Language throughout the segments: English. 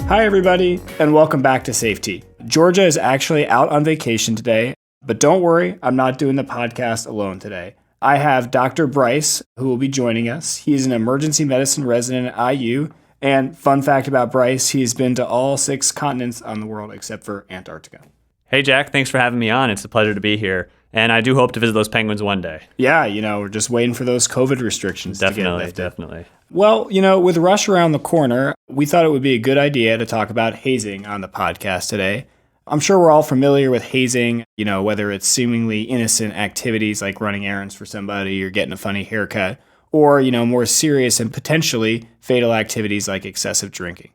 Hi, everybody, and welcome back to Safety. Georgia is actually out on vacation today, but don't worry, I'm not doing the podcast alone today. I have Dr. Bryce, who will be joining us. He's an emergency medicine resident at IU, and fun fact about Bryce, he's been to all 6 continents on the world except for Antarctica. Hey, Jack, thanks for having me on. It's a pleasure to be here, and I do hope to visit those penguins one day. Yeah, we're just waiting for those COVID restrictions to get lifted. Definitely. Well, with Rush around the corner, we thought it would be a good idea to talk about hazing on the podcast today. I'm sure we're all familiar with hazing, whether it's seemingly innocent activities like running errands for somebody or getting a funny haircut, or, more serious and potentially fatal activities like excessive drinking.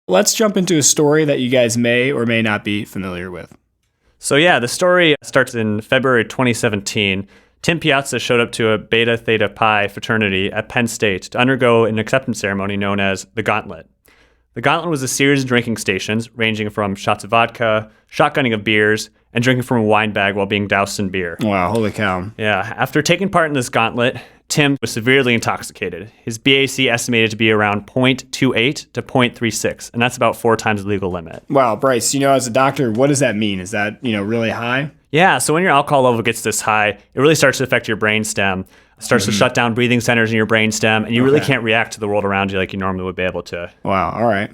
Let's jump into a story that you guys may or may not be familiar with. So yeah, the story starts in February 2017. Tim Piazza showed up to a Beta Theta Pi fraternity at Penn State to undergo an acceptance ceremony known as the Gauntlet. The Gauntlet was a series of drinking stations ranging from shots of vodka, shotgunning of beers, and drinking from a wine bag while being doused in beer. Wow, holy cow. Yeah, after taking part in this Gauntlet, Tim was severely intoxicated. His BAC estimated to be around 0.28 to 0.36, and that's about 4 times the legal limit. Wow, Bryce, as a doctor, what does that mean? Is that, really high? Yeah, so when your alcohol level gets this high, it really starts to affect your brainstem. It starts to shut down breathing centers in your brainstem, and you really can't react to the world around you like you normally would be able to. Wow, all right.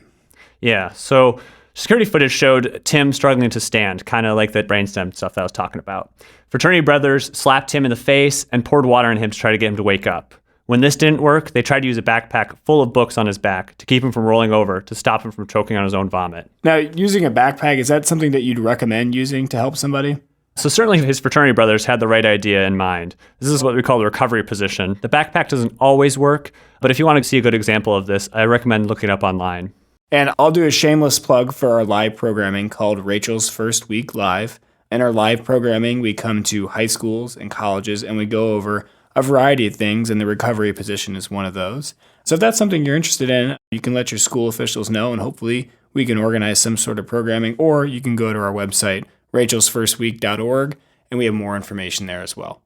Yeah, so security footage showed Tim struggling to stand, kind of like that brainstem stuff that I was talking about. Fraternity brothers slapped Tim in the face and poured water on him to try to get him to wake up. When this didn't work, they tried to use a backpack full of books on his back to keep him from rolling over, to stop him from choking on his own vomit. Now, using a backpack, is that something that you'd recommend using to help somebody? So certainly his fraternity brothers had the right idea in mind. This is what we call the recovery position. The backpack doesn't always work, but if you want to see a good example of this, I recommend looking it up online. And I'll do a shameless plug for our live programming called Rachel's First Week Live. In our live programming, we come to high schools and colleges, and we go over a variety of things, and the recovery position is one of those. So if that's something you're interested in, you can let your school officials know, and hopefully we can organize some sort of programming, or you can go to our website, rachelsfirstweek.org, and we have more information there as well.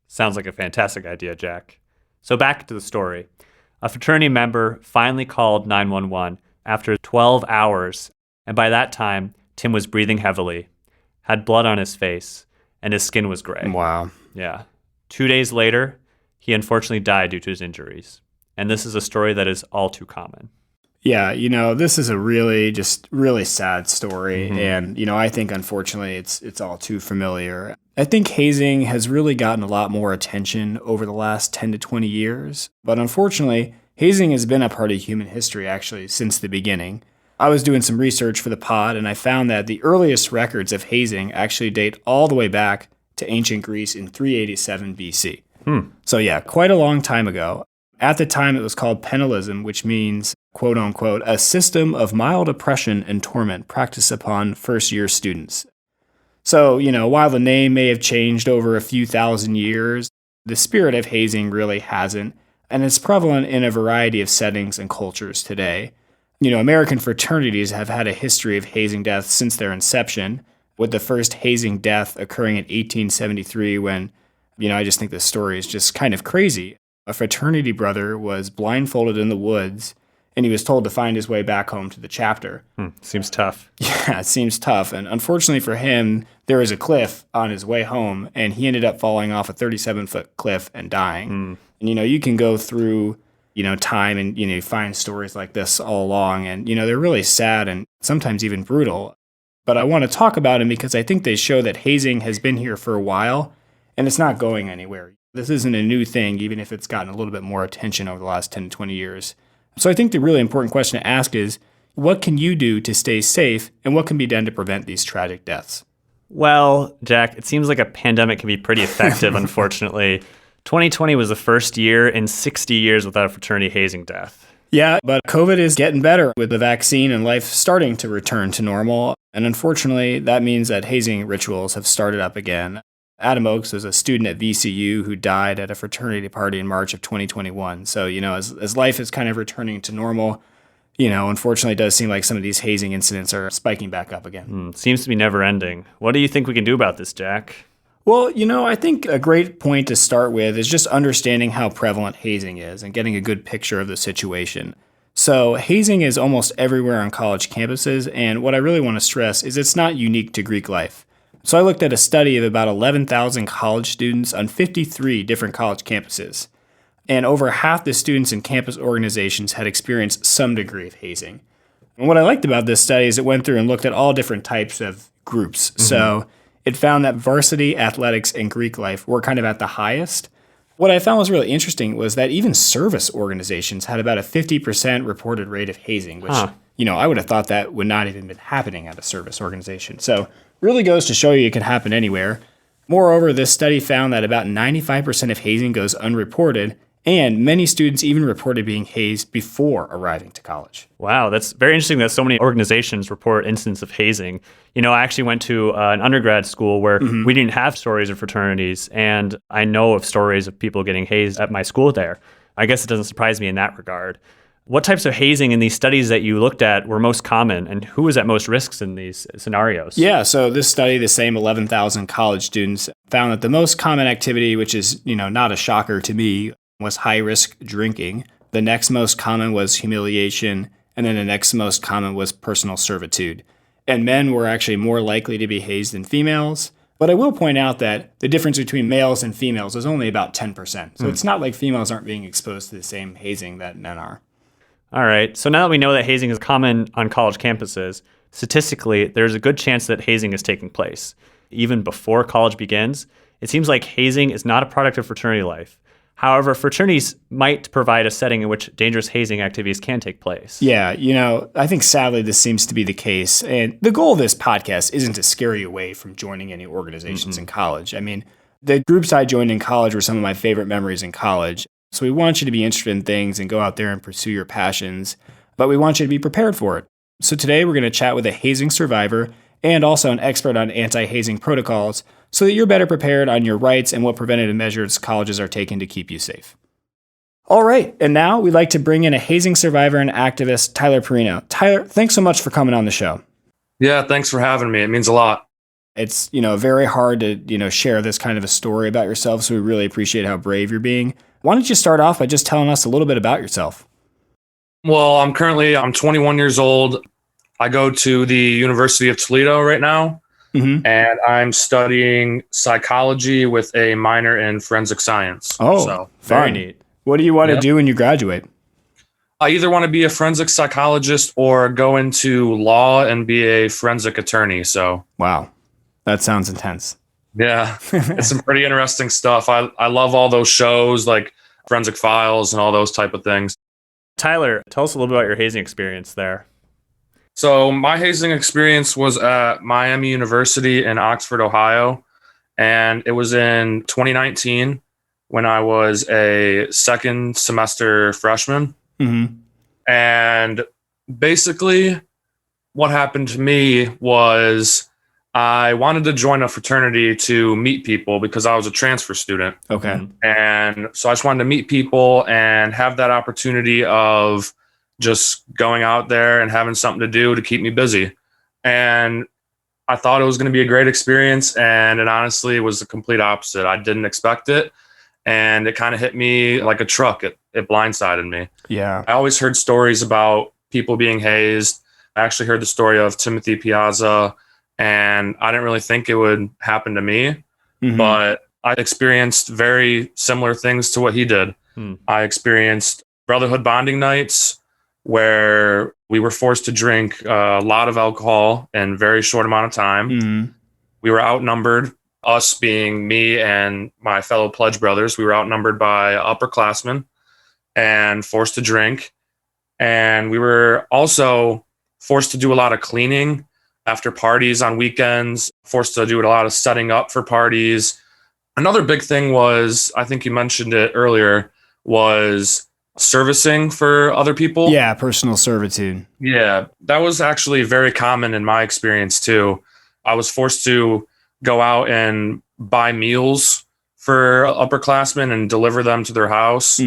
Sounds like a fantastic idea, Jack. So back to the story. A fraternity member finally called 911 after 12 hours, and by that time, Tim was breathing heavily, had blood on his face, and his skin was gray. Wow. Yeah. 2 days later, he unfortunately died due to his injuries. And this is a story that is all too common. Yeah, this is a really sad story. Mm-hmm. And, I think, unfortunately, it's all too familiar. I think hazing has really gotten a lot more attention over the last 10 to 20 years. But unfortunately, hazing has been a part of human history, actually, since the beginning. I was doing some research for the pod, and I found that the earliest records of hazing actually date all the way back to ancient Greece in 387 BC. So yeah, quite a long time ago. At the time, it was called penalism, which means, quote unquote, a system of mild oppression and torment practiced upon first-year students. So, while the name may have changed over a few thousand years, the spirit of hazing really hasn't, and it's prevalent in a variety of settings and cultures today. American fraternities have had a history of hazing deaths since their inception, with the first hazing death occurring in 1873 when, I just think this story is just kind of crazy. A fraternity brother was blindfolded in the woods, and he was told to find his way back home to the chapter. Seems tough. Yeah, it seems tough. And unfortunately for him, there was a cliff on his way home, and he ended up falling off a 37-foot cliff and dying. And, you can go through, time and, you find stories like this all along. And, they're really sad and sometimes even brutal. But I want to talk about them because I think they show that hazing has been here for a while, and it's not going anywhere. This isn't a new thing, even if it's gotten a little bit more attention over the last 10 to 20 years. So I think the really important question to ask is, what can you do to stay safe, and what can be done to prevent these tragic deaths? Well, Jack, it seems like a pandemic can be pretty effective, unfortunately. 2020 was the first year in 60 years without a fraternity hazing death. Yeah, but COVID is getting better with the vaccine and life starting to return to normal. And unfortunately, that means that hazing rituals have started up again. Adam Oakes was a student at VCU who died at a fraternity party in March of 2021. So, as life is kind of returning to normal, unfortunately, it does seem like some of these hazing incidents are spiking back up again. Seems to be never ending. What do you think we can do about this, Jack? Well, I think a great point to start with is just understanding how prevalent hazing is and getting a good picture of the situation. So hazing is almost everywhere on college campuses, and what I really want to stress is it's not unique to Greek life. So I looked at a study of about 11,000 college students on 53 different college campuses, and over half the students in campus organizations had experienced some degree of hazing. And what I liked about this study is it went through and looked at all different types of groups. So it found that varsity, athletics, and Greek life were kind of at the highest. What I found was really interesting was that even service organizations had about a 50% reported rate of hazing, which, I would have thought that would not even been happening at a service organization. So really goes to show you it can happen anywhere. Moreover, this study found that about 95% of hazing goes unreported, and many students even reported being hazed before arriving to college. Wow, that's very interesting that so many organizations report instances of hazing. I actually went to an undergrad school where we didn't have stories of fraternities, and I know of stories of people getting hazed at my school there. I guess it doesn't surprise me in that regard. What types of hazing in these studies that you looked at were most common, and who was at most risks in these scenarios? Yeah, so this study, the same 11,000 college students, found that the most common activity, which is, not a shocker to me, was high-risk drinking. The next most common was humiliation, and then the next most common was personal servitude. And men were actually more likely to be hazed than females. But I will point out that the difference between males and females is only about 10%. So it's not like females aren't being exposed to the same hazing that men are. All right. So now that we know that hazing is common on college campuses, statistically, there's a good chance that hazing is taking place. Even before college begins, it seems like hazing is not a product of fraternity life. However, fraternities might provide a setting in which dangerous hazing activities can take place. Yeah, I think sadly this seems to be the case. And the goal of this podcast isn't to scare you away from joining any organizations in college. I mean, the groups I joined in college were some of my favorite memories in college. So we want you to be interested in things and go out there and pursue your passions, but we want you to be prepared for it. So today we're going to chat with a hazing survivor and also an expert on anti-hazing protocols so that you're better prepared on your rights and what preventative measures colleges are taking to keep you safe. All right, and now we'd like to bring in a hazing survivor and activist, Tyler Perino. Tyler, thanks so much for coming on the show. Yeah, thanks for having me. It means a lot. It's, very hard to, share this kind of a story about yourself, so we really appreciate how brave you're being. Why don't you start off by just telling us a little bit about yourself? Well, I'm 21 years old. I go to the University of Toledo right now, and I'm studying psychology with a minor in forensic science. Oh, so very neat. What do you want to do when you graduate? I either want to be a forensic psychologist or go into law and be a forensic attorney. So wow, that sounds intense. Yeah, it's some pretty interesting stuff. I love all those shows like Forensic Files and all those type of things. Tyler, tell us a little bit about your hazing experience there. So my hazing experience was at Miami University in Oxford, Ohio, and it was in 2019 when I was a second semester freshman. And basically what happened to me was I wanted to join a fraternity to meet people because I was a transfer student. Okay. And so I just wanted to meet people and have that opportunity of just going out there and having something to do to keep me busy. And I thought it was going to be a great experience. And it honestly was the complete opposite. I didn't expect it. And it kind of hit me like a truck. It blindsided me. Yeah. I always heard stories about people being hazed. I actually heard the story of Timothy Piazza, and I didn't really think it would happen to me, but I experienced very similar things to what he did. I experienced brotherhood bonding nights where we were forced to drink a lot of alcohol in a very short amount of time. We were outnumbered, us being me and my fellow pledge brothers. We were outnumbered by upperclassmen and forced to drink. And we were also forced to do a lot of cleaning after parties on weekends, forced to do a lot of setting up for parties. Another big thing was, I think you mentioned it earlier, was servicing for other people. Yeah, personal servitude. Yeah, that was actually very common in my experience too. I was forced to go out and buy meals for upperclassmen and deliver them to their house.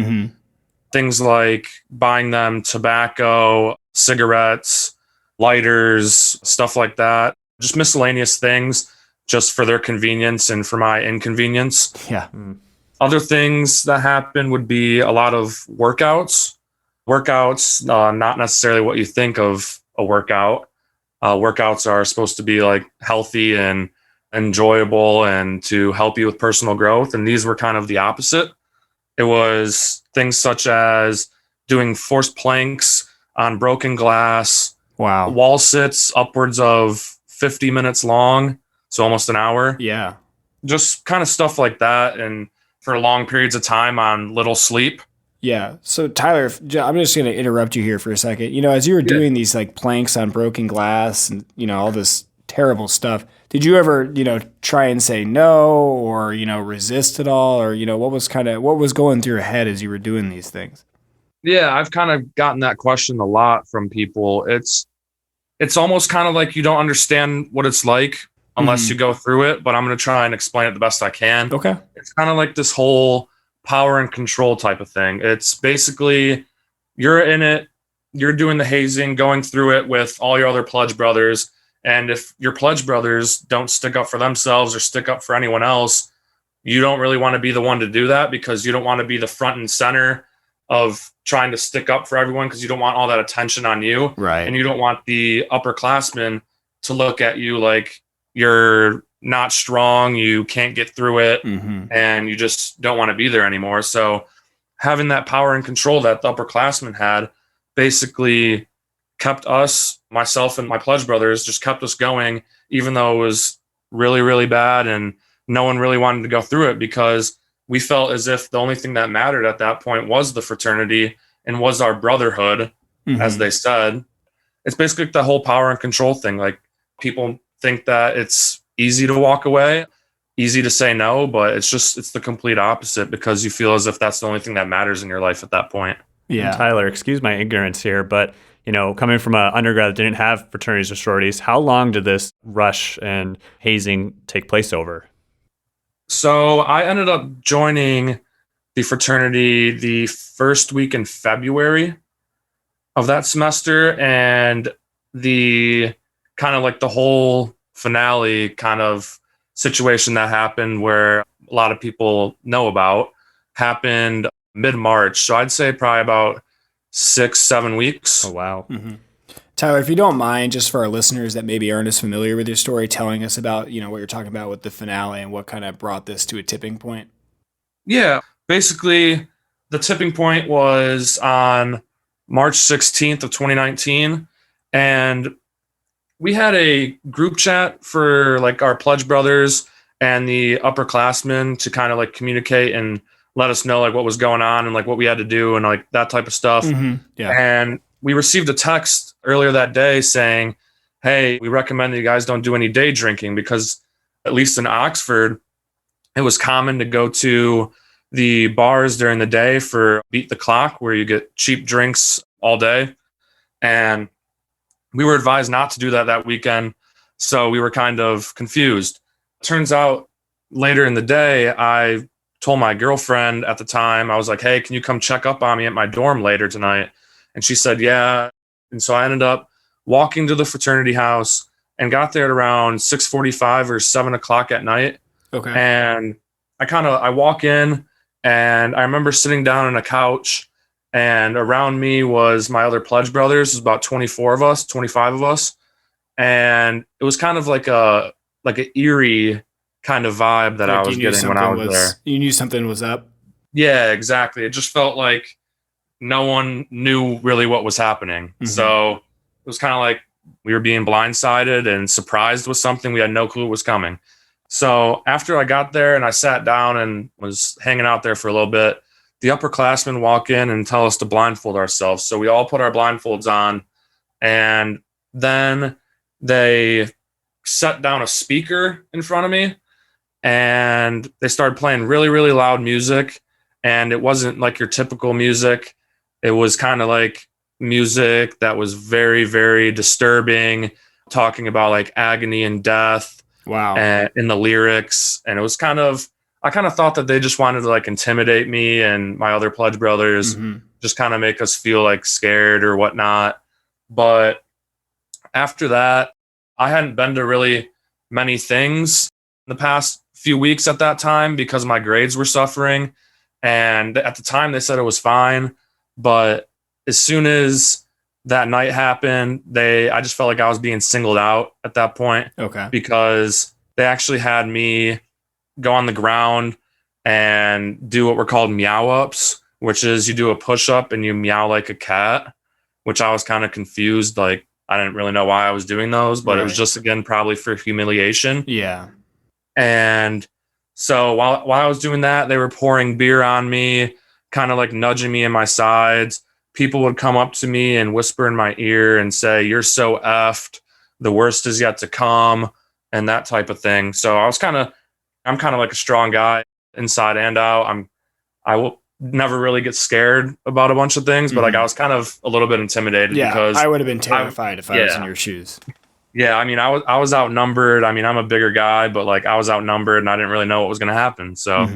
Things like buying them tobacco, cigarettes, lighters, stuff like that. Just miscellaneous things just for their convenience and for my inconvenience. Yeah. Other things that happen would be a lot of workouts. Workouts, not necessarily what you think of a workout. Workouts are supposed to be like healthy and enjoyable and to help you with personal growth. And these were kind of the opposite. It was things such as doing forced planks on broken glass, Wow. wall sits upwards of 50 minutes long, so almost an hour. Yeah. Just kind of stuff like that. And for long periods of time on little sleep. Yeah. So Tyler, I'm just going to interrupt you here for a second. As you were doing these like planks on broken glass and, all this terrible stuff, did you ever, try and say no or, resist at all? Or, what was going through your head as you were doing these things? Yeah, I've kind of gotten that question a lot from people. It's almost kind of like you don't understand what it's like unless you go through it, but I'm going to try and explain it the best I can. Okay. It's kind of like this whole power and control type of thing. It's basically you're in it, you're doing the hazing, going through it with all your other pledge brothers. And if your pledge brothers don't stick up for themselves or stick up for anyone else, you don't really want to be the one to do that because you don't want to be the front and center of trying to stick up for everyone because you don't want all that attention on you. Right. And you don't want the upperclassmen to look at you like you're not strong, you can't get through it, and you just don't want to be there anymore. So having that power and control that the upperclassmen had basically kept us, myself and my pledge brothers, just kept us going, even though it was really, really bad and no one really wanted to go through it because we felt as if the only thing that mattered at that point was the fraternity and was our brotherhood, as they said. It's basically the whole power and control thing. Like people think that it's easy to walk away, easy to say no, but it's the complete opposite because you feel as if that's the only thing that matters in your life at that point. Yeah. And Tyler, excuse my ignorance here, but coming from an undergrad that didn't have fraternities or sororities, how long did this rush and hazing take place over? So I ended up joining the fraternity the first week in February of that semester, and the kind of like the whole finale kind of situation that happened where a lot of people know about happened mid-March. So I'd say probably about 6-7 weeks. Oh, wow. Tyler, if you don't mind, just for our listeners that maybe aren't as familiar with your story, telling us about, what you're talking about with the finale and what kind of brought this to a tipping point. Yeah, basically the tipping point was on March 16th of 2019. And we had a group chat for like our pledge brothers and the upperclassmen to kind of like communicate and let us know like what was going on and like what we had to do and like that type of stuff. Yeah. And we received a text earlier that day saying, hey, we recommend that you guys don't do any day drinking because at least in Oxford, it was common to go to the bars during the day for beat the clock where you get cheap drinks all day. And we were advised not to do that weekend. So we were kind of confused. Turns out later in the day, I told my girlfriend at the time, I was like, hey, can you come check up on me at my dorm later tonight? And she said, yeah. And so I ended up walking to the fraternity house and got there at around 6:45 or 7 o'clock at night. Okay. And I walk in and I remember sitting down on a couch, and around me was my other pledge brothers. It was about 24 of us, 25 of us. And it was kind of like an eerie kind of vibe that I was getting when I was there. You knew something was up? Yeah, exactly. It just felt like no one knew really what was happening. So it was kind of like we were being blindsided and surprised with something. We had no clue what was coming. So after I got there and I sat down and was hanging out there for a little bit, the upperclassmen walk in and tell us to blindfold ourselves. So we all put our blindfolds on, and then they set down a speaker in front of me and they started playing really, really loud music. And it wasn't like your typical music. It was kind of like music that was very, very disturbing, talking about like agony and death. Wow. And in the lyrics. And it was I kind of thought that they just wanted to like intimidate me and my other pledge brothers, just kind of make us feel like scared or whatnot. But after that, I hadn't been to really many things in the past few weeks at that time because my grades were suffering. And at the time they said it was fine, but as soon as that night happened, I just felt like I was being singled out at that point. Okay. Because they actually had me go on the ground and do what were called meow ups, which is you do a push up and you meow like a cat, which I was kind of confused. Like, I didn't really know why I was doing those, but it was just, again, probably for humiliation. Yeah. And so while I was doing that, they were pouring beer on me, kind of like nudging me in my sides. People would come up to me and whisper in my ear and say, "You're so effed. The worst is yet to come," and that type of thing. So I'm kind of like a strong guy inside and out. I will never really get scared about a bunch of things, but like I was kind of a little bit intimidated because I would have been terrified if I was in your shoes. Yeah, I mean, I was outnumbered. I mean, I'm a bigger guy, but like I was outnumbered and I didn't really know what was going to happen. So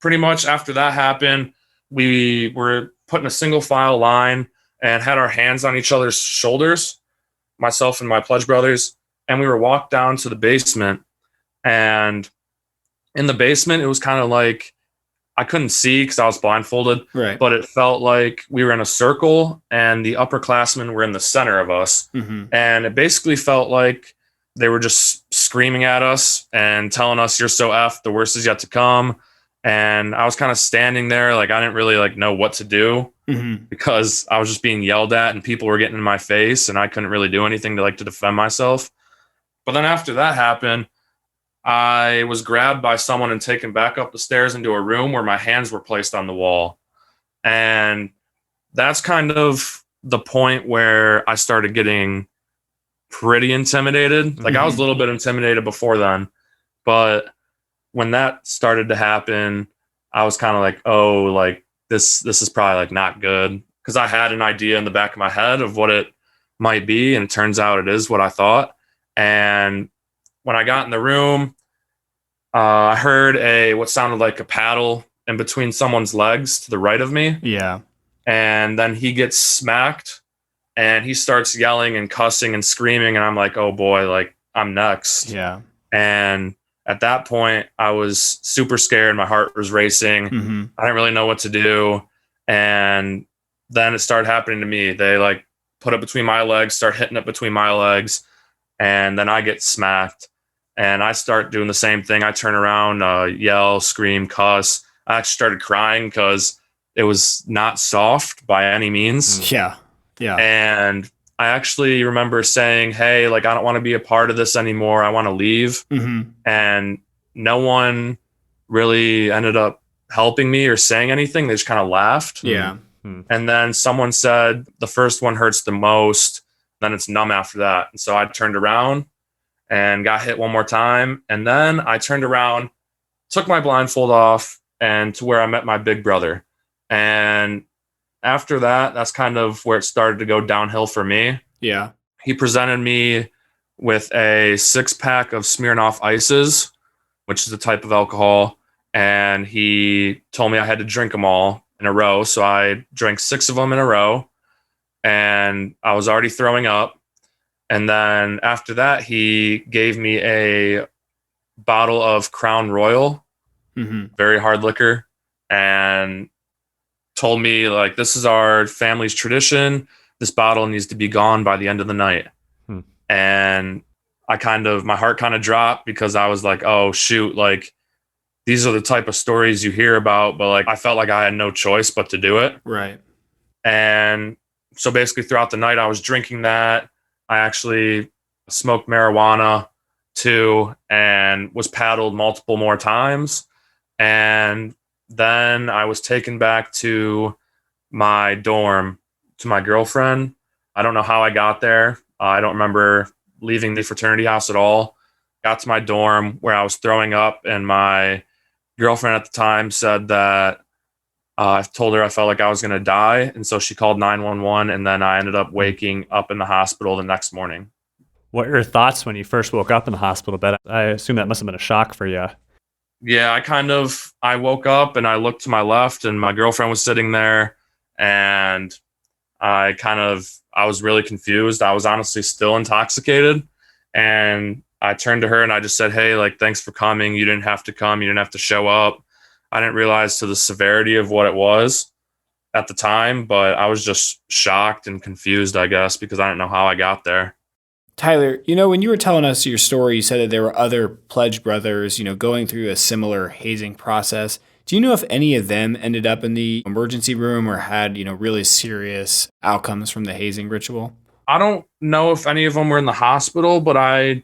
pretty much after that happened, we were put in a single file line and had our hands on each other's shoulders, myself and my pledge brothers, and we were walked down to the basement. And in the basement, it was kind of like I couldn't see because I was blindfolded, right? But it felt like we were in a circle and the upperclassmen were in the center of us. And it basically felt like they were just screaming at us and telling us, "You're so effed, the worst is yet to come." And I was kind of standing there like I didn't really like know what to do because I was just being yelled at and people were getting in my face and I couldn't really do anything to defend myself. But then after that happened, I was grabbed by someone and taken back up the stairs into a room where my hands were placed on the wall. And that's kind of the point where I started getting pretty intimidated. Like I was a little bit intimidated before then, but when that started to happen, I was kind of like, oh, like this is probably like not good. Because I had an idea in the back of my head of what it might be, and it turns out it is what I thought. And when I got in the room, I heard what sounded like a paddle in between someone's legs to the right of me. Yeah. And then he gets smacked and he starts yelling and cussing and screaming. And I'm like, oh boy, like I'm next. Yeah. And at that point, I was super scared. My heart was racing. I didn't really know what to do. And then it started happening to me. They like put it between my legs, start hitting it between my legs. And then I get smacked. And I start doing the same thing. I turn around, yell, scream, cuss. I actually started crying because it was not soft by any means. Yeah. Yeah. And I actually remember saying, hey, like, I don't want to be a part of this anymore. I want to leave. And no one really ended up helping me or saying anything. They just kind of laughed. Yeah. And then someone said, the first one hurts the most. Then it's numb after that. And so I turned around and got hit one more time. And then I turned around, took my blindfold off, and to where I met my big brother. And after that, that's kind of where it started to go downhill for me. Yeah. He presented me with a 6-pack of Smirnoff Ices, which is a type of alcohol. And he told me I had to drink them all in a row. So I drank 6 of them in a row. And I was already throwing up. And then after that, he gave me a bottle of Crown Royal, very hard liquor, and told me, like, this is our family's tradition. This bottle needs to be gone by the end of the night. And my heart kind of dropped because I was like, oh, shoot, like, these are the type of stories you hear about, but like, I felt like I had no choice but to do it. Right. And so basically throughout the night, I was drinking that. I actually smoked marijuana too and was paddled multiple more times. And then I was taken back to my dorm to my girlfriend. I don't know how I got there. I don't remember leaving the fraternity house at all. Got to my dorm where I was throwing up, and my girlfriend at the time said that I told her I felt like I was going to die. And so she called 911, and then I ended up waking up in the hospital the next morning. What were your thoughts when you first woke up in the hospital bed? I assume that must have been a shock for you. Yeah, I woke up and I looked to my left and my girlfriend was sitting there, and I was really confused. I was honestly still intoxicated, and I turned to her and I just said, hey, like, thanks for coming. You didn't have to come. You didn't have to show up. I didn't realize to the severity of what it was. at the time, but I was just shocked and confused, I guess, because I didn't know how I got there. Tyler, when you were telling us your story, you said that there were other pledge brothers, going through a similar hazing process. Do you know if any of them ended up in the emergency room or had, really serious outcomes from the hazing ritual? I don't know if any of them were in the hospital, but I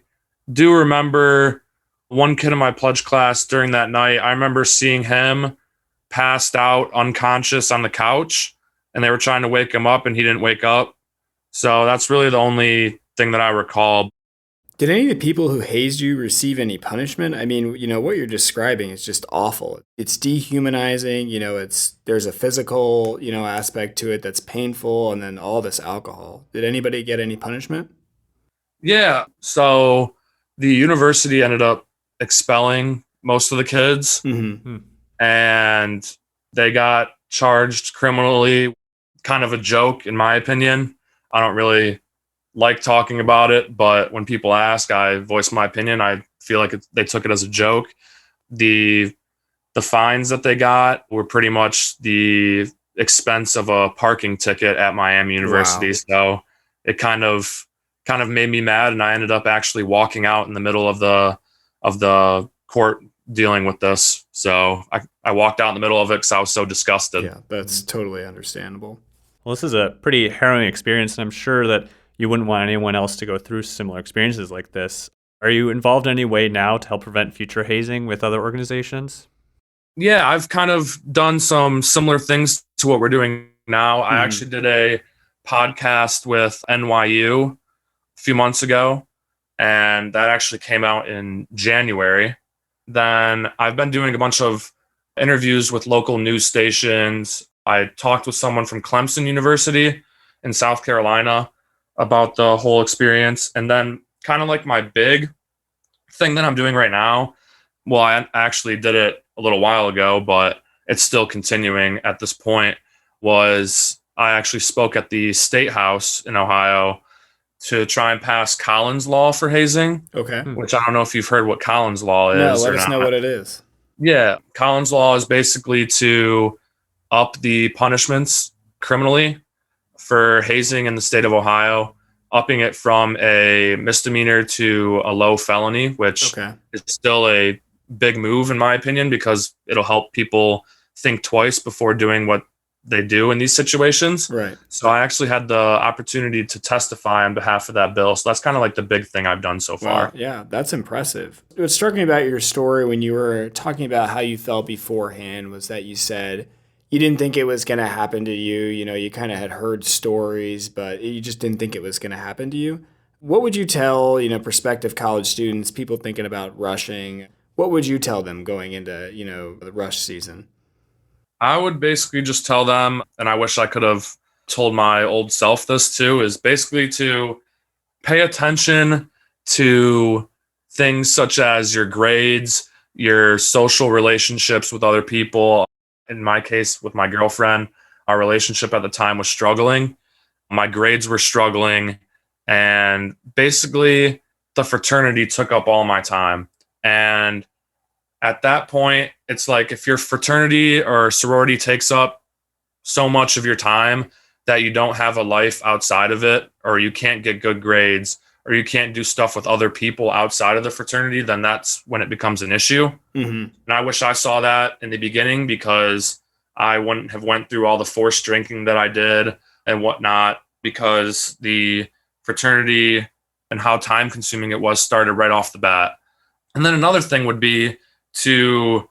do remember one kid in my pledge class during that night. I remember seeing him passed out unconscious on the couch, and they were trying to wake him up and he didn't wake up. So that's really the only thing that I recall. Did any of the people who hazed you receive any punishment? I mean, what you're describing is just awful. It's dehumanizing, there's a physical, aspect to it that's painful, and then all this alcohol. Did anybody get any punishment? Yeah. So the university ended up expelling most of the kids, and they got charged criminally. Kind of a joke, in my opinion. I don't really like talking about it, but when people ask, I voice my opinion. I feel like they took it as a joke. The fines that they got were pretty much the expense of a parking ticket at Miami University. Wow. So it kind of made me mad, and I ended up actually walking out in the middle of the court dealing with this. So I walked out in the middle of it because I was so disgusted. Yeah, that's totally understandable. Well, this is a pretty harrowing experience, and I'm sure that you wouldn't want anyone else to go through similar experiences like this. Are you involved in any way now to help prevent future hazing with other organizations? Yeah, I've kind of done some similar things to what we're doing now. I actually did a podcast with NYU a few months ago, and that actually came out in January. Then I've been doing a bunch of interviews with local news stations. I talked with someone from Clemson University in South Carolina about the whole experience. And then kind of like my big thing that I'm doing right now, well, I actually did it a little while ago, but it's still continuing at this point, was I actually spoke at the State House in Ohio to try and pass Collins law for hazing. Okay. Which I don't know if you've heard what Collins law is. No, let us know what it is. Yeah. Collins law is basically to up the punishments criminally for hazing in the state of Ohio, upping it from a misdemeanor to a low felony, which is still a big move in my opinion, because it'll help people think twice before doing what they do in these situations. Right. So I actually had the opportunity to testify on behalf of that bill. So that's kind of like the big thing I've done so far. Wow, yeah, that's impressive. What struck me about your story when you were talking about how you felt beforehand was that you said you didn't think it was going to happen to you. You kind of had heard stories, but you just didn't think it was going to happen to you. What would you tell, prospective college students, people thinking about rushing? What would you tell them going into, the rush season? I would basically just tell them, and I wish I could have told my old self this too, is basically to pay attention to things such as your grades, your social relationships with other people. In my case, with my girlfriend, our relationship at the time was struggling. My grades were struggling. And basically, the fraternity took up all my time. And at that point, it's like if your fraternity or sorority takes up so much of your time that you don't have a life outside of it, or you can't get good grades, or you can't do stuff with other people outside of the fraternity, then that's when it becomes an issue. And I wish I saw that in the beginning, because I wouldn't have went through all the forced drinking that I did and whatnot, because the fraternity and how time consuming it was started right off the bat. And then another thing would be to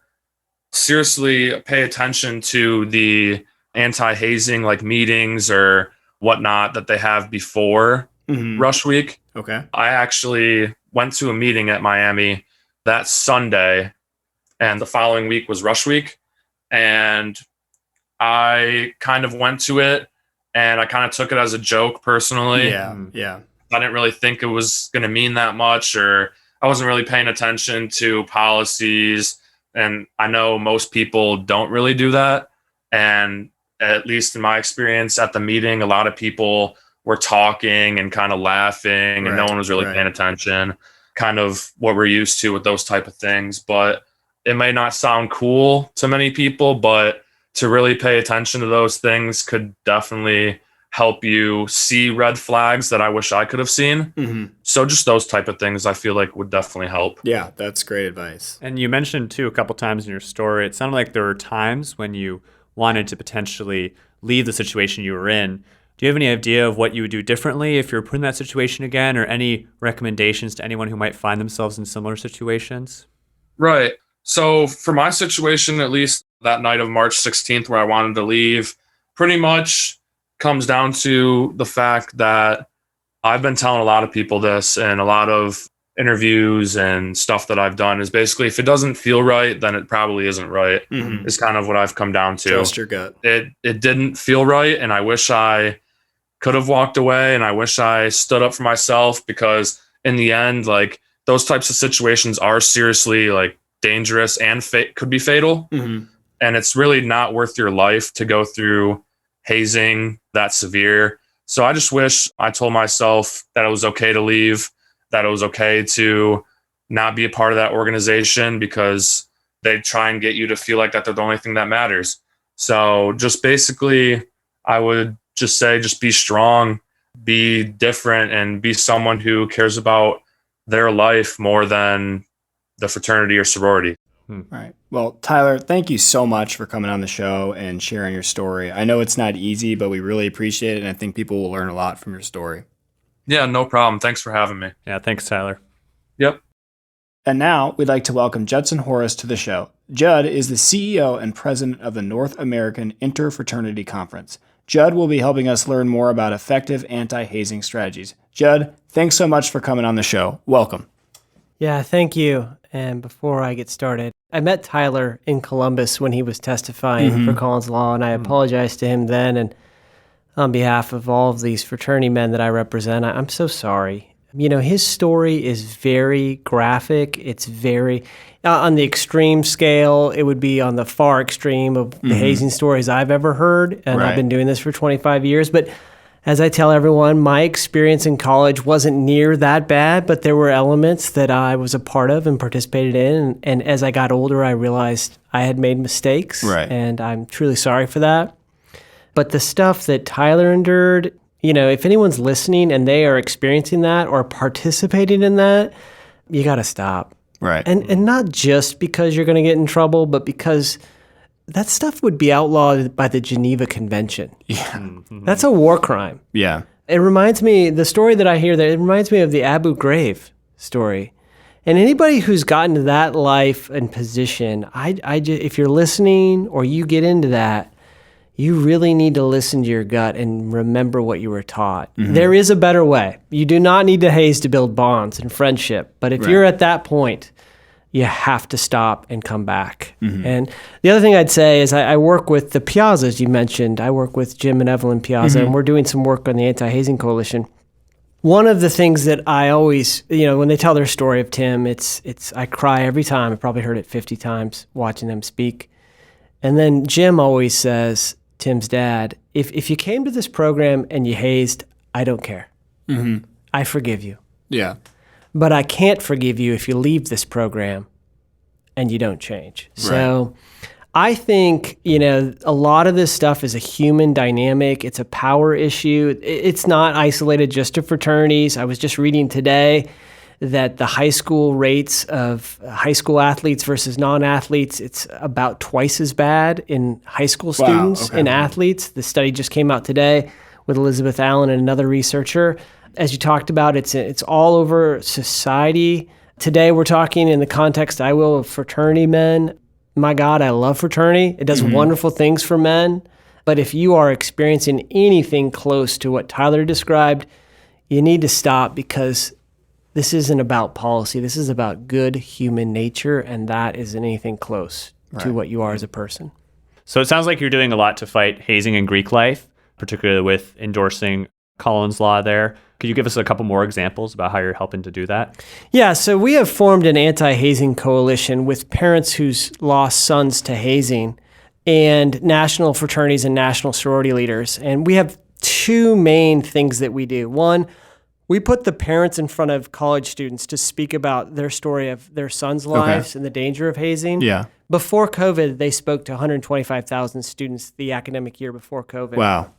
seriously pay attention to the anti-hazing like meetings or whatnot that they have before rush week. Okay. I actually went to a meeting at Miami that Sunday, and the following week was rush week. And I kind of went to it, and I kind of took it as a joke personally. Yeah. I didn't really think it was going to mean that much, or I wasn't really paying attention to policies. And I know most people don't really do that. And at least in my experience at the meeting, a lot of people were talking and kind of laughing, and no one was really paying attention, kind of what we're used to with those type of things. But it may not sound cool to many people, but to really pay attention to those things could definitely help you see red flags that I wish I could have seen. So just those type of things I feel like would definitely help. Yeah, that's great advice. And you mentioned too a couple times in your story, it sounded like there were times when you wanted to potentially leave the situation you were in. Do you have any idea of what you would do differently if you're put in that situation again, or any recommendations to anyone who might find themselves in similar situations? Right. So for my situation, at least that night of March 16th where I wanted to leave, pretty much comes down to the fact that I've been telling a lot of people this, and a lot of interviews and stuff that I've done is basically, if it doesn't feel right, then it probably isn't right, is kind of what I've come down to. Trust your gut. It didn't feel right, and I wish I could have walked away, and I wish I stood up for myself, because in the end, like, those types of situations are seriously like dangerous and could be fatal. And it's really not worth your life to go through hazing that severe. So I just wish I told myself that it was okay to leave, that it was okay to not be a part of that organization, because they try and get you to feel like that they're the only thing that matters. So just basically, I would just say, just be strong, be different, and be someone who cares about their life more than the fraternity or sorority. Right. Well, Tyler, thank you so much for coming on the show and sharing your story. I know it's not easy, but we really appreciate it, and I think people will learn a lot from your story. Yeah, no problem. Thanks for having me. Yeah, thanks, Tyler. Yep. And now we'd like to welcome Judson Horras to the show. Judd is the CEO and president of the North American Interfraternity Conference. Judd will be helping us learn more about effective anti-hazing strategies. Judd, thanks so much for coming on the show. Welcome. Yeah, thank you. And before I get started, I met Tyler in Columbus when he was testifying for Collins Law, and I apologized to him then. And on behalf of all of these fraternity men that I represent, I'm so sorry. You know, his story is very graphic. It's very, on the extreme scale, it would be on the far extreme of the hazing stories I've ever heard. And I've been doing this for 25 years. But as I tell everyone, my experience in college wasn't near that bad, but there were elements that I was a part of and participated in. And as I got older, I realized I had made mistakes. And I'm truly sorry for that. But the stuff that Tyler endured, you know, if anyone's listening and they are experiencing that or participating in that, you got to stop. And not just because you're going to get in trouble, but because that stuff would be outlawed by the Geneva Convention. That's a war crime. It reminds me, the story that I hear there, it reminds me of the Abu Ghraib story. And anybody who's gotten to that life and position, if you're listening or you get into that, you really need to listen to your gut and remember what you were taught. There is a better way. You do not need to haze to build bonds and friendship. But if you're at that point, you have to stop and come back. And the other thing I'd say is I work with the Piazzas you mentioned. I work with Jim and Evelyn Piazza, and we're doing some work on the Anti-Hazing Coalition. One of the things that I always, you know, when they tell their story of Tim, I cry every time. I've probably heard it 50 times watching them speak. And then Jim always says, Tim's dad, if you came to this program and you hazed, I don't care. I forgive you. But I can't forgive you if you leave this program and you don't change. So I think, you know, a lot of this stuff is a human dynamic. It's a power issue. It's not isolated just to fraternities. I was just reading today that the high school rates of high school athletes versus non-athletes, it's about twice as bad in high school students and athletes. The study just came out today with Elizabeth Allen and another researcher. As you talked about, it's all over society. Today we're talking in the context, of fraternity men. My God, I love fraternity. It does wonderful things for men. But if you are experiencing anything close to what Tyler described, you need to stop, because this isn't about policy. This is about good human nature, and that isn't anything close to what you are as a person. So it sounds like you're doing a lot to fight hazing in Greek life, particularly with endorsing Collins Law there. Could you give us a couple more examples about how you're helping to do that? Yeah, so we have formed an anti-hazing coalition with parents who's lost sons to hazing and national fraternities and national sorority leaders. And we have two main things that we do. One, We put the parents in front of college students to speak about their story of their sons' lives and the danger of hazing. Yeah. Before COVID, they spoke to 125,000 students the academic year before COVID. Wow.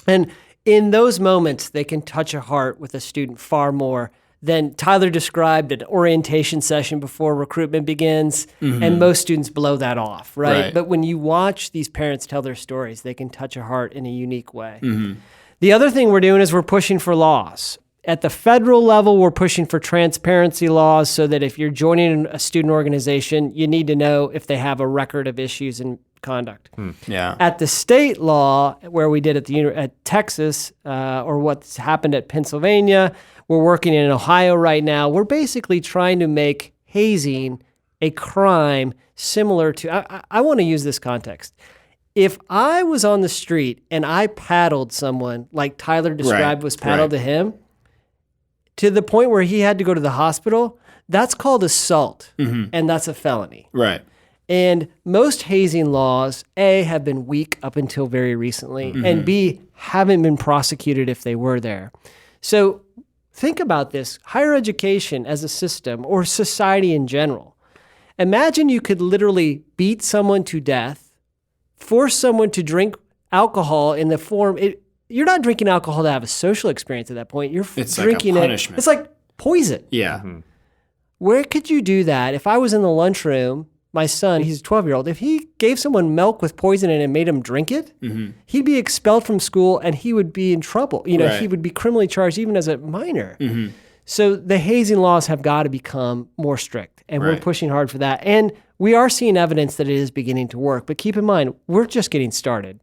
And in those moments, they can touch a heart with a student far more than Tyler described an orientation session before recruitment begins, and most students blow that off, right? But when you watch these parents tell their stories, they can touch a heart in a unique way. The other thing we're doing is we're pushing for laws. At the federal level, we're pushing for transparency laws so that if you're joining a student organization, you need to know if they have a record of issues and conduct. Yeah. At the state law, where we did at Texas, or what's happened at Pennsylvania, we're working in Ohio right now. We're basically trying to make hazing a crime similar to, I want to use this context. If I was on the street and I paddled someone like Tyler described was paddled to him, to the point where he had to go to the hospital, that's called assault, and that's a felony. Right. And most hazing laws, A, have been weak up until very recently, and B, haven't been prosecuted if they were there. So think about this. Higher education as a system, or society in general. Imagine you could literally beat someone to death, force someone to drink alcohol in the form... You're not drinking alcohol to have a social experience at that point. You're drinking like a punishment. It's like poison. Yeah. Where could you do that? If I was in the lunchroom, my son, he's a 12-year-old, if he gave someone milk with poison in it and made him drink it, he'd be expelled from school and he would be in trouble. He would be criminally charged even as a minor. So the hazing laws have got to become more strict, and we're pushing hard for that. And we are seeing evidence that it is beginning to work. But keep in mind, we're just getting started.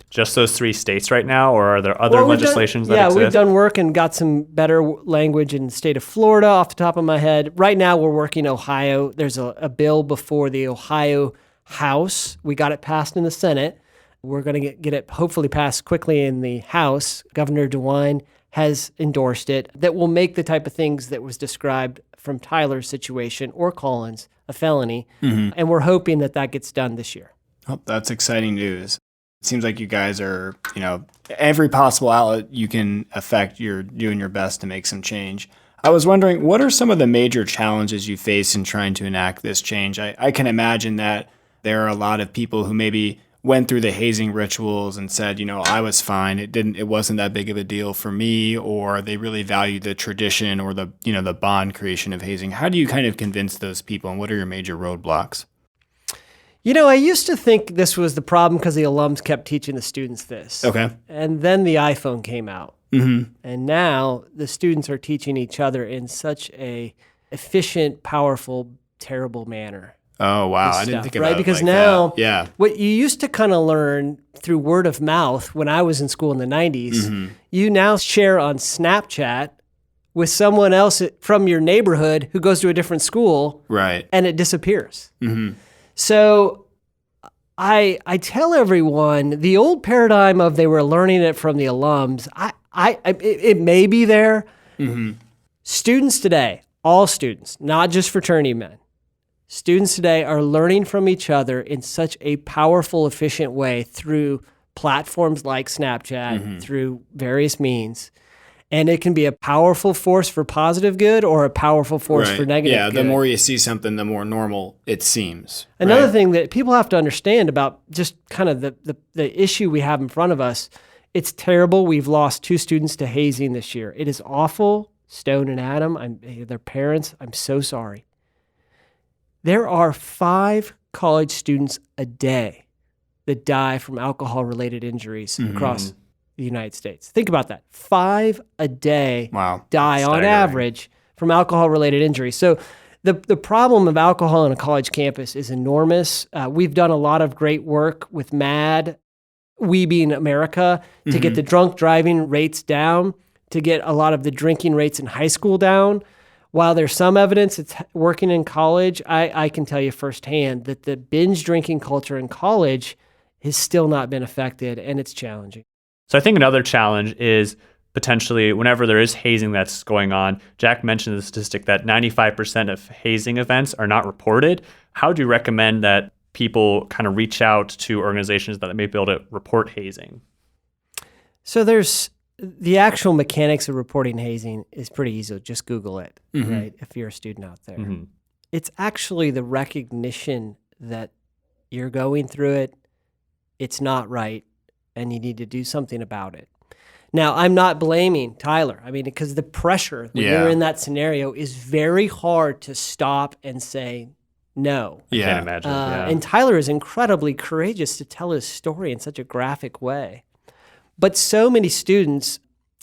Just those 3 states right now, or are there other legislations that exist? Yeah, we've done work and got some better language in the state of Florida off the top of my head. Right now, we're working Ohio. There's a bill before the Ohio House. We got it passed in the Senate. We're going to get it hopefully passed quickly in the House. Governor DeWine has endorsed it, that will make the type of things that was described from Tyler's situation or Colin's a felony. And we're hoping that gets done this year. Oh, that's exciting news. It seems like you guys are, every possible outlet you can affect, you're doing your best to make some change. I was wondering, what are some of the major challenges you face in trying to enact this change? I can imagine that there are a lot of people who maybe went through the hazing rituals and said, I was fine. It wasn't that big of a deal for me, or they really value the tradition or the bond creation of hazing. How do you kind of convince those people, and what are your major roadblocks? I used to think this was the problem because the alums kept teaching the students this. Okay. And then the iPhone came out. And now the students are teaching each other in such a efficient, powerful, terrible manner. Oh, wow. I didn't think about it because like now, that. what you used to kind of learn through word of mouth when I was in school in the 90s, you now share on Snapchat with someone else from your neighborhood who goes to a different school. Right. And it disappears. So I tell everyone the old paradigm of they were learning it from the alums, it may be there. Students today, all students, not just fraternity men, students today are learning from each other in such a powerful, efficient way through platforms like Snapchat, through various means. And it can be a powerful force for positive good or a powerful force for negative good. Yeah, the more you see something, the more normal it seems. Another thing that people have to understand about just kind of the issue we have in front of us, it's terrible. We've lost 2 students to hazing this year. It is awful. Stone and Adam, their parents, I'm so sorry. There are 5 college students a day that die from alcohol-related injuries across the United States. Think about that. 5 a day die on average from alcohol-related injuries. So the problem of alcohol on a college campus is enormous. We've done a lot of great work with MAD, we being America, to get the drunk driving rates down, to get a lot of the drinking rates in high school down. While there's some evidence it's working in college, I can tell you firsthand that the binge drinking culture in college has still not been affected, and it's challenging. So I think another challenge is potentially whenever there is hazing that's going on. Jack mentioned the statistic that 95% of hazing events are not reported. How do you recommend that people kind of reach out to organizations that may be able to report hazing? So there's the actual mechanics of reporting hazing is pretty easy. Just Google it, right? If you're a student out there. It's actually the recognition that you're going through it, it's not right, and you need to do something about it. Now, I'm not blaming Tyler. I mean, because the pressure when you're in that scenario is very hard to stop and say no. I can't imagine. And Tyler is incredibly courageous to tell his story in such a graphic way. But so many students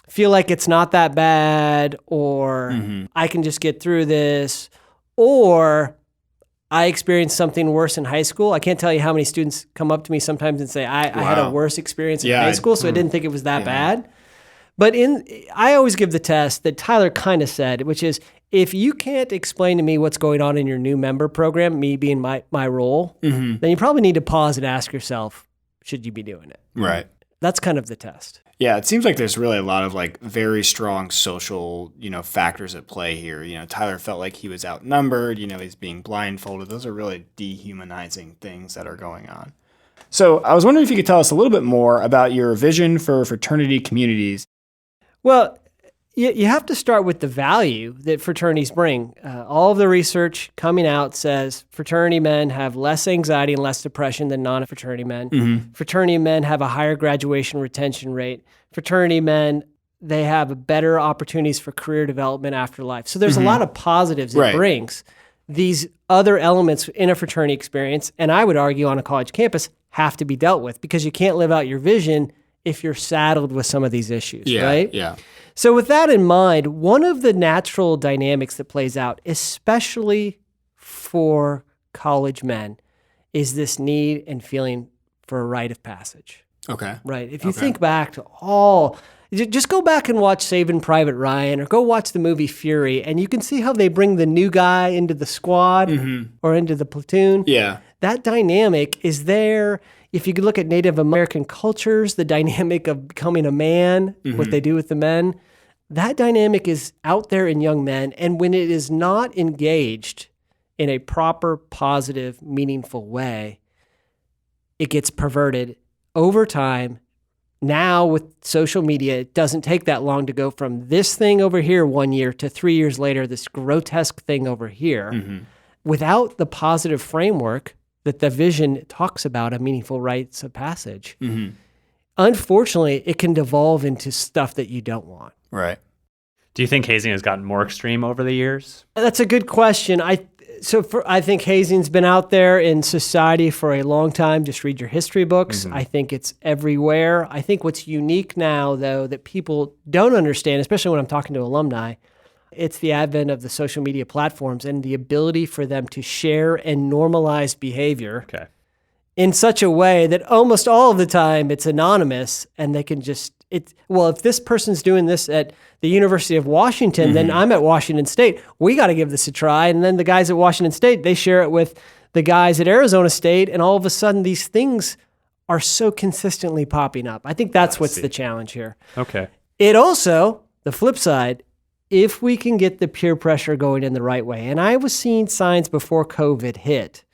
feel like it's not that bad, or I can just get through this, or I experienced something worse in high school. I can't tell you how many students come up to me sometimes and say, I had a worse experience in high school, so I didn't think it was that bad. But I always give the test that Tyler kind of said, which is, if you can't explain to me what's going on in your new member program, me being my role, then you probably need to pause and ask yourself, should you be doing it? Right. That's kind of the test. Yeah, it seems like there's really a lot of like very strong social, factors at play here. Tyler felt like he was outnumbered, he's being blindfolded. Those are really dehumanizing things that are going on. So I was wondering if you could tell us a little bit more about your vision for fraternity communities. Well, you have to start with the value that fraternities bring. All of the research coming out says fraternity men have less anxiety and less depression than non-fraternity men. Fraternity men have a higher graduation retention rate. Fraternity men, they have better opportunities for career development after life. So there's a lot of positives it brings. These other elements in a fraternity experience, and I would argue on a college campus, have to be dealt with, because you can't live out your vision if you're saddled with some of these issues, right? Yeah. So with that in mind, one of the natural dynamics that plays out, especially for college men, is this need and feeling for a rite of passage. Okay. Right. If you think back to just go back and watch Saving Private Ryan, or go watch the movie Fury, and you can see how they bring the new guy into the squad or into the platoon. Yeah. That dynamic is there. If you could look at Native American cultures, the dynamic of becoming a man, what they do with the men, that dynamic is out there in young men. And when it is not engaged in a proper, positive, meaningful way, it gets perverted over time. Now with social media, it doesn't take that long to go from this thing over here 1 year to 3 years later, this grotesque thing over here, without the positive framework that the vision talks about, a meaningful rites of passage. Unfortunately, it can devolve into stuff that you don't want. Right. Do you think hazing has gotten more extreme over the years? That's a good question. I think hazing's been out there in society for a long time. Just read your history books. I think it's everywhere. I think what's unique now, though, that people don't understand, especially when I'm talking to alumni, it's the advent of the social media platforms and the ability for them to share and normalize behavior in such a way that almost all of the time it's anonymous, and they can just, if this person's doing this at the University of Washington, then I'm at Washington State. We got to give this a try. And then the guys at Washington State, they share it with the guys at Arizona State, and all of a sudden these things are so consistently popping up. I think that's what's the challenge here. Okay. It also, the flip side, if we can get the peer pressure going in the right way, and I was seeing signs before COVID hit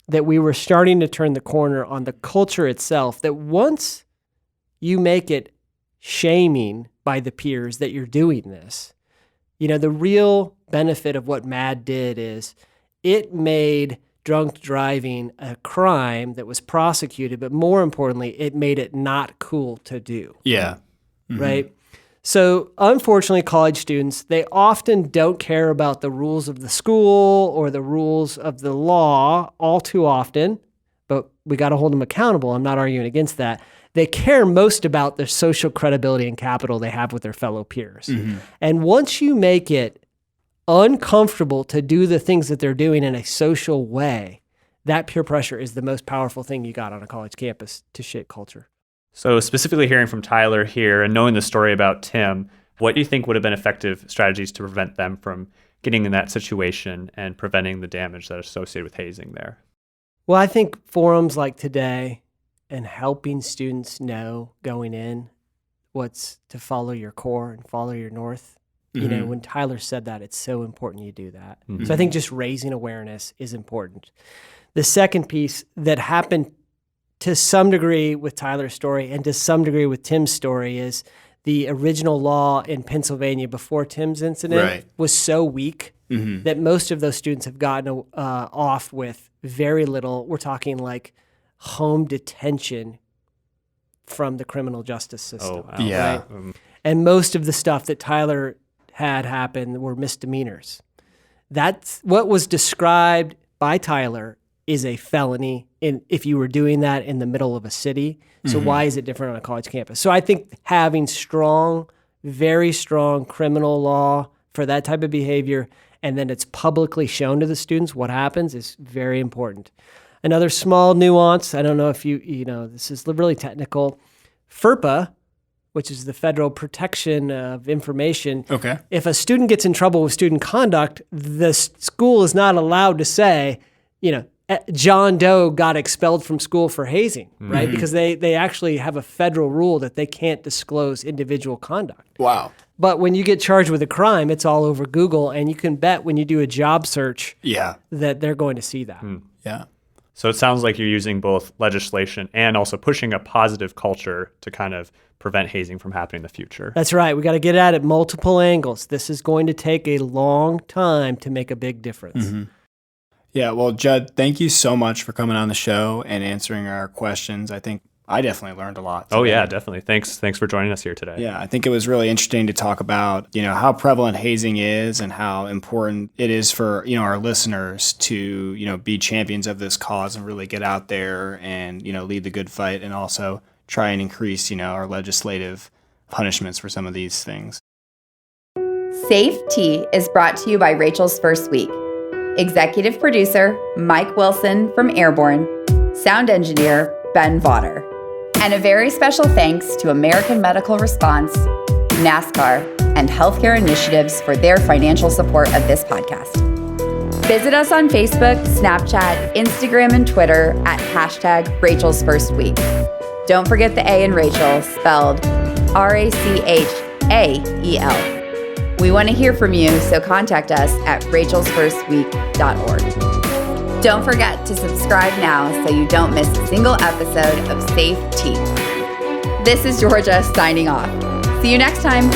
that we were starting to turn the corner on the culture itself, that once you make it shaming by the peers that you're doing this, the real benefit of what MAD did is it made drunk driving a crime that was prosecuted, but more importantly, it made it not cool to do. Yeah. Right? So unfortunately, college students, they often don't care about the rules of the school or the rules of the law all too often, but we got to hold them accountable. I'm not arguing against that. They care most about the social credibility and capital they have with their fellow peers. And once you make it uncomfortable to do the things that they're doing in a social way, that peer pressure is the most powerful thing you got on a college campus to shape culture. So specifically hearing from Tyler here and knowing the story about Tim, what do you think would have been effective strategies to prevent them from getting in that situation and preventing the damage that is associated with hazing there? Well, I think forums like today and helping students know going in what's to follow your core and follow your north. When Tyler said that, it's so important you do that. So I think just raising awareness is important. The second piece that happened to some degree with Tyler's story and to some degree with Tim's story is the original law in Pennsylvania before Tim's incident was so weak that most of those students have gotten off with very little. We're talking like home detention from the criminal justice system. Oh, wow. Right? And most of the stuff that Tyler had happen were misdemeanors. That's what was described by Tyler is a felony if you were doing that in the middle of a city. So why is it different on a college campus? So I think having very strong criminal law for that type of behavior, and then it's publicly shown to the students what happens, is very important. Another small nuance, I don't know if you know, this is really technical. FERPA, which is the Federal Protection of Information. Okay. If a student gets in trouble with student conduct, the school is not allowed to say, you know, John Doe got expelled from school for hazing, right? Because they actually have a federal rule that they can't disclose individual conduct. Wow. But when you get charged with a crime, it's all over Google, and you can bet when you do a job search that they're going to see that. Yeah. So it sounds like you're using both legislation and also pushing a positive culture to kind of prevent hazing from happening in the future. That's right. We got to get at it multiple angles. This is going to take a long time to make a big difference. Yeah, well, Judd, thank you so much for coming on the show and answering our questions. I think I definitely learned a lot today. Oh, yeah, definitely. Thanks for joining us here today. Yeah, I think it was really interesting to talk about, you know, how prevalent hazing is and how important it is for, you know, our listeners to, you know, be champions of this cause and really get out there and, you know, lead the good fight and also try and increase, you know, our legislative punishments for some of these things. Safe Tea is brought to you by Rachel's First Week. Executive producer, Mike Wilson from Airborne. Sound engineer, Ben Vaughter. And a very special thanks to American Medical Response, NASCAR, and Healthcare Initiatives for their financial support of this podcast. Visit us on Facebook, Snapchat, Instagram, and Twitter at #Rachel's First Week. Don't forget the A in Rachel, spelled RACHAEL. We want to hear from you, so contact us at rachelsfirstweek.org. Don't forget to subscribe now so you don't miss a single episode of Safe Tea. This is Georgia signing off. See you next time.